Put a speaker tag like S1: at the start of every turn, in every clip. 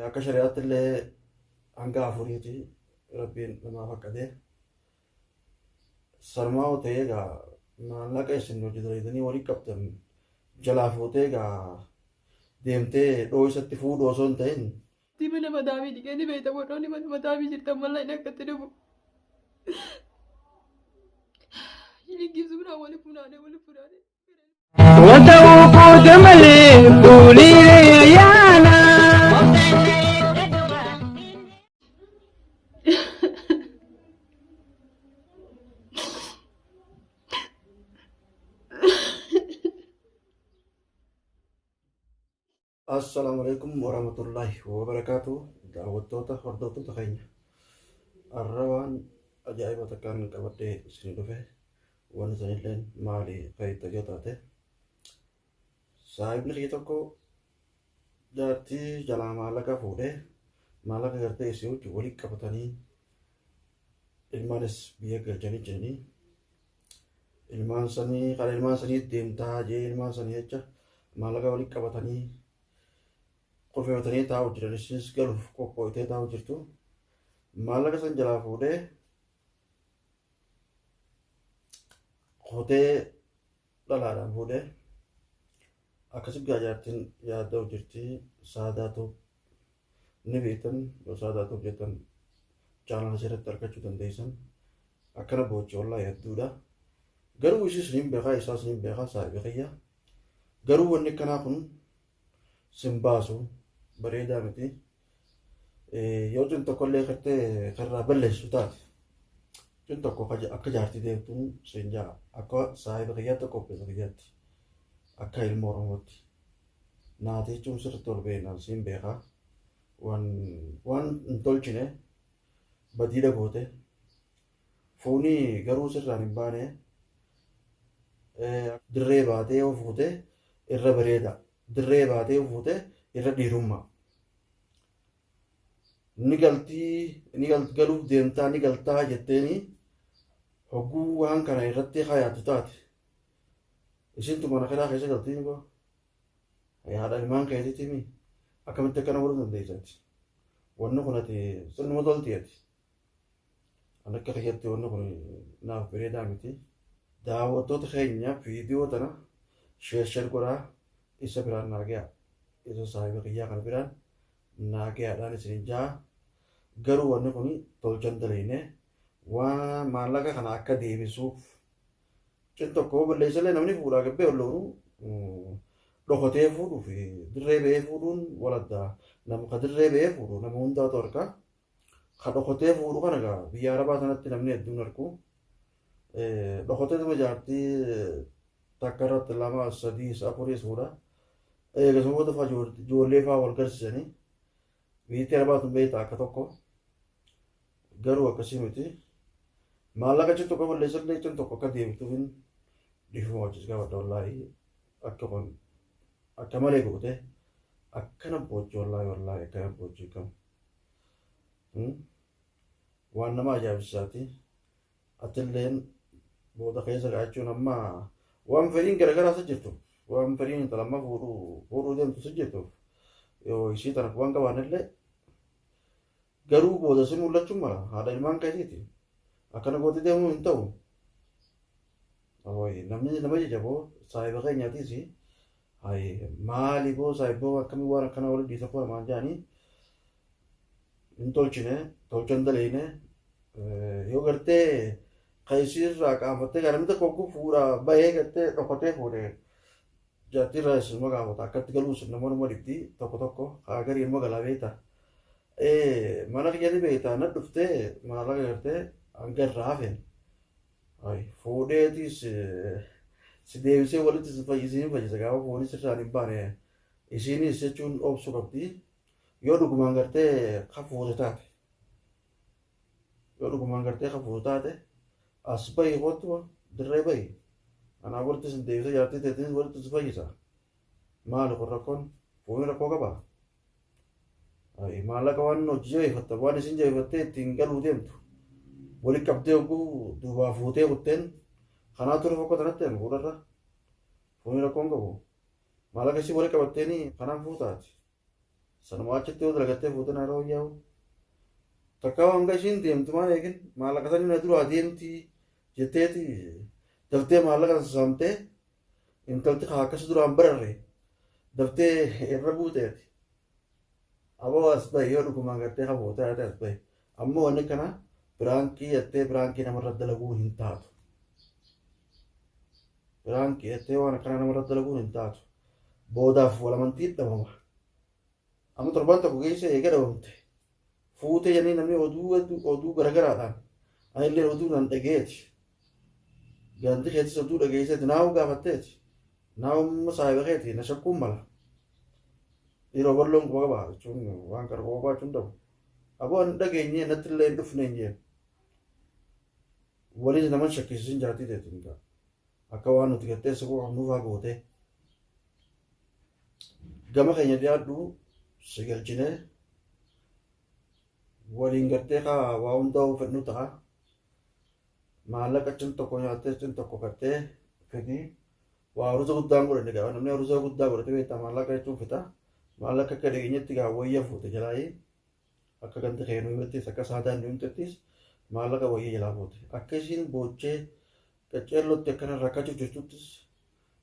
S1: akka shari'aatti illee hanga afuriiti rabbiin namaa fakkate sarmaa ta'ee egaa maallaqa isin hojjetanii walii qabdan jalaa fuutee egaa deemtee dhoo isatti fuudhu osoo hin ta'in.
S2: Mana mataa fi dhiqanii beektaa warroonni mana mataa fi jirtan mallaqa inni akkatti dhufu. Liggisuudhaan wali funaanee.
S3: Wanta uffata malee fuulilee ayyaana.
S1: Assalamualaikum warahmatullahi wabarakatuh. Daawwattoota hordoftoota keenya arrawaan ajaa'iba takkaan qabadhee isin dhufe waan isinillee maali fayyada taate saahibni kiyya tokko jaartii jalaa maallaqa fuudhee maallaqa gartee isii wajji walii qabatanii ilmaanis biyya galchanii jiranii ilmaan sanii deemtaa jee ilmaan sanii jecha maallaqa walii qabatanii qofeeffatanii taa'u jiran isinis galuuf qophooytee taa'u jirtu maallaqa san jalaa fuudhee qotee dhalaadhaan fuudhee akkasii jaartiin yaadda'u jirti saadaatu ni beektan yoo saadaatu jettan chaanala asirratti argachuu dandeessan akkana boochi wallaa hedduudha garuu ishis ni beekaa isaas ni beekaa saahiba kiyya garuu wanni akkanaa kun sin baasu bareedaa miti yoo cin tokkollee karraa balleessu taate cin tokko akka jaartii deemtuun sin jaa akka saahiba kiyyaatti akka obboleessa kiyyaatti akka ilma oromootti naatee jechuun sirriitti ol beeknaan sin beekaa waan hin tolchine badiidha goote fuunii garuu sirraan hin baane dirree baatee yoo fuute irra bareeda dirree baatee yoo fuute irra dhiirummaa ni galuuf deemtaa ni galtaa jetteeni hogguu waan kana irratti hayaatu taate isintu mana kanaa keessa galtii ni goo haadha ilmaan keetiiti mi akkamitti akkana godhuu dandeessatti wanni kun ati sirnuma tolti ati an akka kiyyatti wanni kun naaf bareedaa miti daawwattoota keenya viidiyoo tana sheer godhaa isa biraan naagaya isa saahiba kiyyaa kana biraan naagayaadhaan isin jaa garuu wanni kun tolchan daleine waan maallaqa kana akka deebisuuf cin tokko balleessallee namni fuudhaa gabbee olloonu dhokotee fuudhuu fi dirree ba'ee fuudhuun waladdaa nama ka dirree ba'ee fuudhu nama hundaatu harka ka dhokotee fuudhu kana gaa biyya arabaa sanatti namni hedduun argu dhokotee nama jaartii takka irratti lama sadii afurii fuudha eegasummoota faa ijoollee faa wal garsiisanii biyyitti arbaatuun beektaa akka tokko garuu akkasii miti maallaqa cin tokko balleessallee cin tokko akka deebituufin dhifuma wajjis gaafadha wallaahi akka malee goote akkana boochi wallaahi akkana boochi qabu waan nama ajaa'ibsiisaati atilleen booda keessa gaachuun amma waan fedhiin garagaraasa jirtu waan fedhiin intalamma fuudhuu deemtu si jirtuuf yoo ishii tana waan qabaanillee garuu booda si mul'achuun mala haadha ilmaan keetiiti akkana gooti deemuu hin ta'u namni nama jajaboo saahiba keenyaatiis maali boo saahiboo akkamii waan akkana waliin dhiisa koo lamaan jaanii hin tolchine tolchan daleine yoo gartee kaisiirraa qaanfattee gara namni tokko fuudhaa bahee gartee dhokatee fuudhee jaartirraa isin magaafata akkatti galuus namoonni dhibdi tokko hagarii ilma galaa beekta mana kiyyatti beekta na dhuftee maallaqa gartee hanga irraa hafeen fuudheetis si deebisee walitti isin fayyisa gaafa fuunis irraan hin baane isinis jechuun obsu qabdi yoo dhugumaan gartee hafuute taate as bahi kottu dirree bahi anaa walitti isin deebisee jaartii teetinis walitti isin fayyisa maali kun rakkoon fuuni rakkoo qabaa maallaqa waan hojii jabeeffatta waan isin jabeeffattee ittiin galuu deemtu walitti qabdee oguu duubaa fuutee kutteen kanaa ture fokko tanatti hin fuudharra fuuni rakkoon qabu maallaqa isii walitti qabatteeni kanaan fuutaati Sanuma achitti yoo dalagattee fuutee naa ta'uu yaa'u. Takka hanga ishiin deemtu maal eegin maallaqa sanii na duraa deemti jetteeti daftee maallaqa saamtee intalti akkas duraan bararre daftee irra buuteeti. Aboo as bahe yoo dhugumaan gartee hafootee haatee as bahe. Ammoo wanni kana biraankii jettee biraankii namarra dalaguu hin taatu. Biraankii jettee waan akkana namarra dalaguu hin taatu. Boodaaf walamantii dhabama. Amma torban tokko keessa eega dhabamte. Fuutee jennee namni oduu garagaraadhaan anillee oduu nan dhageeti. Ganti keessis oduu dhageesseeti naawu gaafatteeti. Naawumma saayiba keeti na shakkuun mala. Yeroo balloon quba qabaa jechuun waan kana quba baachuun dhabu. Aboo an dhageenyee natti illee hin dhufne hin jeen. Waliin nama shakkisiisin jaatii teetiin gaa. Akka waan nuti gatteessa quba nuufaa gootee. Gama keenya dhiyaadhu si galchinee waliin gartee kaa waa hundaa fedhu ta'a. Maallaqa cin tokko nyaattee cin tokko gartee fedhii waa haruusa guddaan godhanne gaafa namni haruusa guddaa godhate beektaa maallaqa jechuun fita. Maallaqa akka dhageenyetti gaa wayya fuute jalaayee akka ganti keenuu himattis akka saadaan himattis maallaqa wayya jalaa fuute. Akka isiin boochee qacceellotti akkana rakkachuuf jirtuttis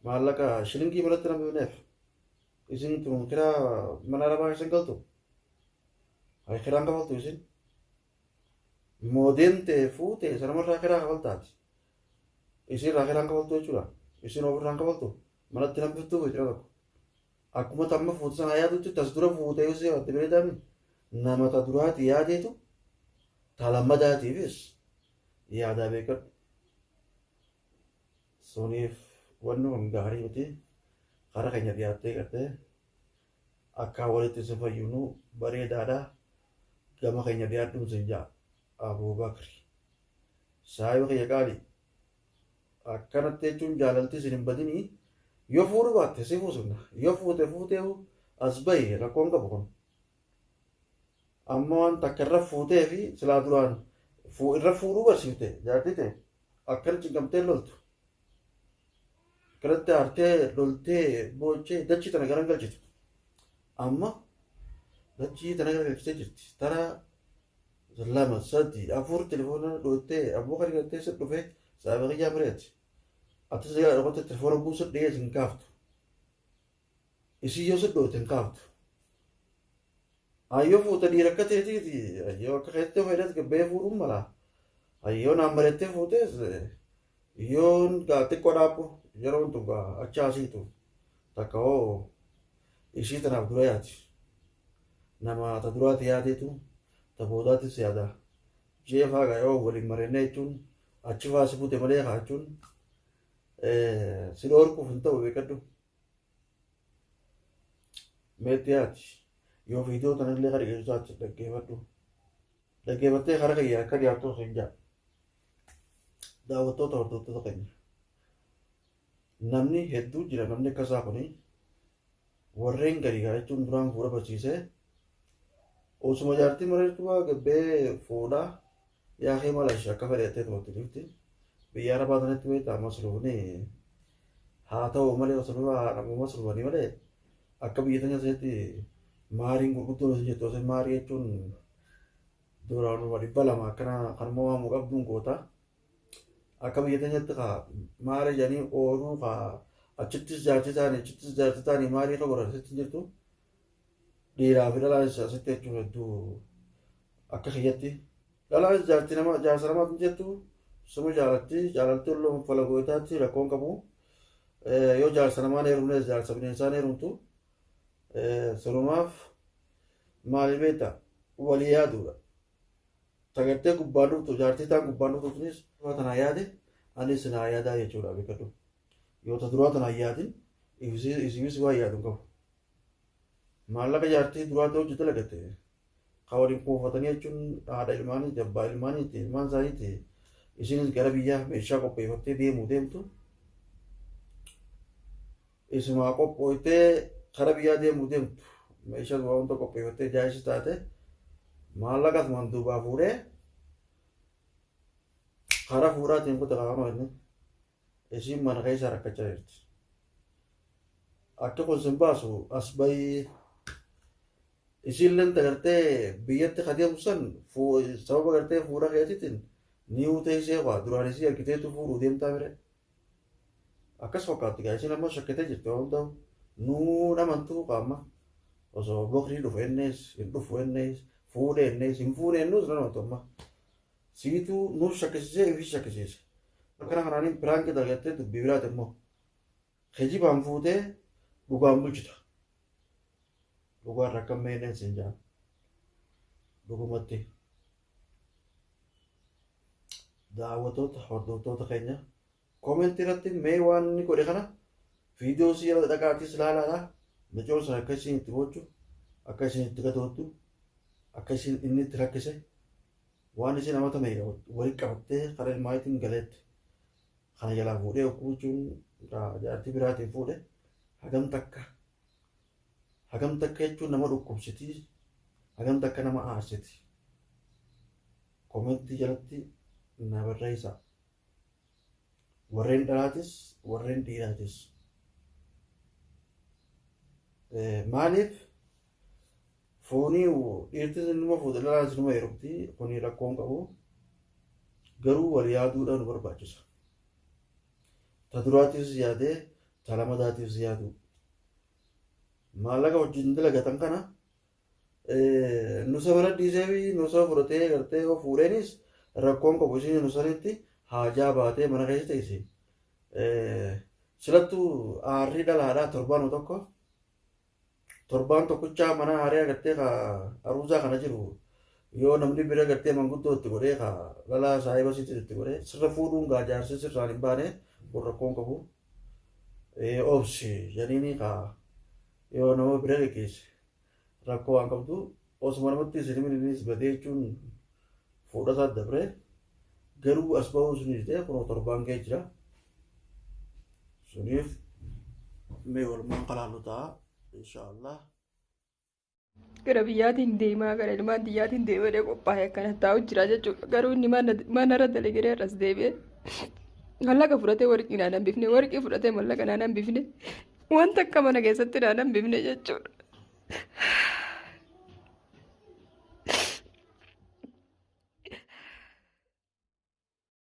S1: maallaqa shilingii malatti nama bineef isin tun kiraa mana rabaa isin galtu. Hai kiraan kafaltu isin. Moodente fuute sanamarraa kiraa kafaltaati. Isin irraa kiraan kafaltu jechuudha. Isin ofirraan kafaltu manatti nama bittuu jira tokko. Akkuma tamma fuute sana yaadutti tas dura fuutee usee watti beekami. Nama ta duraati yaadeetu ta lammadaatiifis yaadaa beekadhu. Suniif wanni kun gaarii miti karaa keenya dhiyaattee gartee akka walitti isa fayyunu bareedaadha. Gama keenya dhiyaadhuun sin ja'a Abuubakri. Saayiba kiyya qaali. Akkanatti jechuun jaalaltii isin hin badinii yoo fuudhu baatte si fuusifna. Yoo fuutee as bahi rakkoon qabu kun. Amma waan takka irra fuutee fi silaa duraan irra fuudhuu barsiifte jaartii ta'e akkana cinqamtee loltu. Akkanatti aartee loltee boochee dachii tana garan galchitu. Amma dachii tana garan galchitee jirti. Tara lama sadii afur telefoona dhoottee abboo kan galtee sit dhufee saayiba kiyyaa bireeti. Ati sigaa dhokotte telefoona buusa dhiyee hin kaaftu. Isii yoo sit dhoote hin kaaftu. Ayyoo fuute dhiira akka ta'eetiiti. Ayyoo akka keessatti fayyadatu gabbee fuudhuun mala. Ayyoo naan bareettee fuutees yoon xiqqoo dhaabbu yeroon tun achi asiitu takka hoo ishii tanaaf dura yaati. Nama ta duraati yaadeetu ta boodaatis yaada. Jeefaa gaa yoo waliin marennee jechuun achi faasi fuute malee haa jechuun si dhoorkuuf hin ta'u beekadhu. Meetti yaati. Yoo viidiyoo tanallee kan dhiyeessaatti dhaggeeffadhu. Dhaggeeffattee karaa kiyya akka dhiyaattu hin jaa. Daawwattoota hordoftoota keenya. Namni hedduu jira namni akkasaa kuni warreen gadi gaa jechuun duraan fuudha barsiisee osuma jaartii mareertumaa gabbee fuudhaa yaakee mala ishee akka fedhattee tumaatti dhufti. Biyya arabaa kanatti beektaa masruufni haa ta'u malee osuma haadhamu masruufanii malee akka biyya tanya isaatti maariin gurguddoon isin jettu osoo maarii jechuun duraanuma 200 akkana kanuma waamuu qabduun goota. Akka biyya tanyatti maarii jedhanii ooluu achittis jaartii taanii maarii akka godhasitti jirtu. Dhiiraa fi dhalaan asitti jechuun hedduu akka kiyyatti. Dhalaan jaarsa namaatti jettu suma jaalaltii olloon falagootaatti rakkoon qabu. Yoo jaarsa namaan heerumnes jaarsa bineensaan heerumtu. Sanumaaf maali beektaa walii yaaduudha. Tagartee gubbaan dhuftu jaartii taan gubbaan dhuftunis duraa tanaa yaade anis naa yaadaa jechuudha beekadhu. Yoo ta duraa tanaa yaadin isinis waa yaadu qabu. Maallaqa jaartii duraa ta'uu hojii dalagatte kan waliin kuufatanii jechuun haadha ilmaaniiti abbaa ilmaaniiti ilmaan isaaniiti isinis gara biyyaa meeshaa qopheeffattee deemtu. Isumaa qophooytee kara biyyaa deemtu meeshaa waa hunda qopheeffattee jaayisi taate maallaqas manduubaa fuudhee karaa fuudhaatiin kutaa qaama inni isiin mana keessa rakkachaa jirti. Akka kun sin baasu as bahii isin lenta gartee biyyatti qadeemsan sababa gartee fuudha keetiitiin ni utee ishee waa duraan isii argiteetu fuudhuu deemtaa bire akkas fakkaatti gaa isin ammoo shakkitee jirti waan ta'u nuu namantuu qaama osoo boqrii dhufu ennees hin dhufu ennees fuudhe ennees hin fuudhe ennuus namatu amma siituu nuuf shakkisiisee ifi shakkisiise akkana kanaaniin piraanki dalgattee dubbii biraati immoo kijibaan fuutee dhugaan bulchita dhugaan rakkan meenneen siin jaan dhugumatti daawwatoota hordoftoota keenya koomentii irratti mee waan inni godhe kana viidiyoo si yeroo dhaqaatis ilaalaadha micoon sana akka isin itti gochu akka isin itti gatoottu akka isin inni itti rakkise waan isin amata meeqa walitti qabattee karaa ilmaatiin galeetti kana jalaa fuudhee okkuu jechuun jaartii biraatiin fuudhe hagam takka jechuun nama dhukkubsitii hagam takka nama aarsiti koomentii jalatti na barreessaa warreen dhalaatis warreen dhiiraatis maaliif foonii dhiirtis numa fuudhe dhalaatis numa heerumti kunii rakkoon qabu garuu wal yaaduudhaan nu barbaachisa ta duraatiifis yaadee ta lamadaatiifis yaadu maallaqa wajjin dalagatan kana nusa mana dhiisee fi nusa fudhatee gartee yoo fuudheenis rakkoon qabu isin nusanitti haajaa baatee mana keessa teessi silattuu aarrii dhalaadhaa torbaan tokkochaa mana aaree agartee aruusaa kana jiru yoo namni bira gartee manguddoo itti godhee dhalaa saayiba sitti itti godhee sirra fuudhuun gaajaarsi sirraan hin baane kun rakkoon qabu obsi janiini yoo nama bira geggeesse rakkoo waan qabdu osuma namatti isiniminis badee jechuun fuudhasaa dabree garuu as bahuu sunis ta'e kun torbaan ga'ee jira suniif mee walumaan qalaallu ta'a inshaallah
S2: gara biyyaatiin deemaa gara ilmaan biyyaatiin deemee qophaa'ee akkana taa'u jira jechuudha garuu inni mana irra dalagee irras deebi'ee mallaqa fudhatee warqii naan hambifne warqii fudhatee mallaqa naan hambifne wanta akka mana keessatti naan hambifne jechuudha.